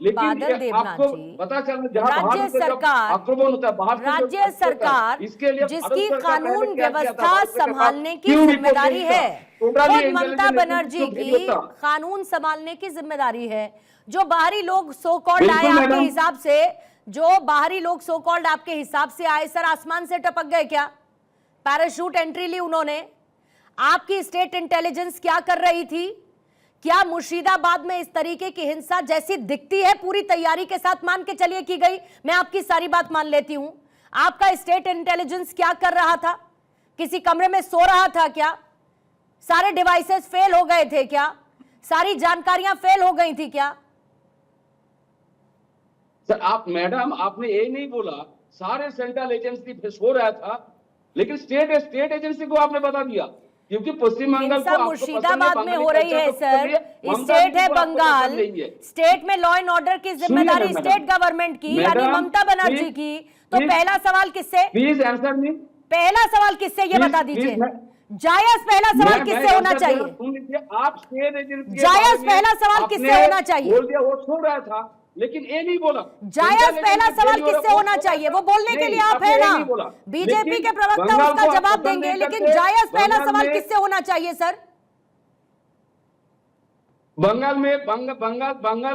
लेकिन बादल देवनाथ आपको जी, पता चल जहां राज्य सरकार, आक्रमण होता है बाहर से, राज्य सरकार इसके लिए जिसकी कानून व्यवस्था संभालने की जिम्मेदारी है, खुद ममता बनर्जी की कानून संभालने की जिम्मेदारी है। जो बाहरी लोग सो कॉल्ड आए आपके हिसाब से, जो बाहरी लोग सो कॉल्ड आपके हिसाब से आए, सर आसमान से टपक गए क्या? पैराशूट एंट्री ली उन्होंने? आपकी स्टेट इंटेलिजेंस क्या कर रही थी? क्या मुर्शिदाबाद में इस तरीके की हिंसा जैसी दिखती है पूरी तैयारी के साथ मान के चलिए की गई? मैं आपकी सारी बात मान लेती हूं, आपका स्टेट इंटेलिजेंस क्या कर रहा था? किसी कमरे में सो रहा था क्या? सारे डिवाइसेस फेल हो गए थे क्या? सारी जानकारियां फेल हो गई थी क्या? सर आप मैडम आपने ये नहीं बोला सारे सेंट्रल एजेंसी सो रहा था, लेकिन स्टेट एजेंसी को आपने बता दिया, क्योंकि पश्चिम बंगाल को मुर्शिदाबाद में हो रही है सर, स्टेट है बंगाल, स्टेट में लॉ एंड ऑर्डर की जिम्मेदारी स्टेट गवर्नमेंट की यानी ममता बनर्जी की। तो पहला सवाल किससे, प्लीज आंसर मी, पहला सवाल किससे ये बता दीजिए। जायज पहला सवाल किससे होना चाहिए? आप स्टेट एजेंसी जायज पहला सवाल किससे होना चाहिए? बोल दिया वो सो रहा था, लेकिन ये नहीं बोला। जायज पहला सवाल किससे होना चाहिए? वो बोलने के लिए आप है ना, बीजेपी के प्रवक्ता उसका जवाब देंगे, लेकिन जायज पहला सवाल किससे होना चाहिए सर? बंगाल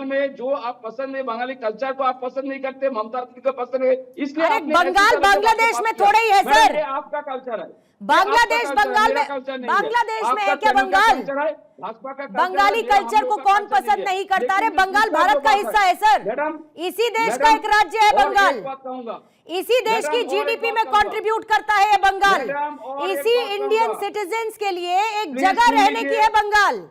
में जो आप पसंद है, बंगाली कल्चर को आप पसंद नहीं करते, ममता को पसंद है, इसलिए अरे बंगाल बांग्लादेश में थोड़े ही है सर, आपका कल्चर है बांग्लादेश बंगाल में, बांग्लादेश में है क्या बंगाल? बंगाली कल्चर को कौन पसंद नहीं करता? अरे बंगाल भारत का हिस्सा है सर, इसी देश का एक राज्य है बंगाल, इसी देश की जीडीपी में कंट्रीब्यूट करता है ये बंगाल, इसी इंडियन सिटीजन्स के लिए एक जगह रहने की है बंगाल।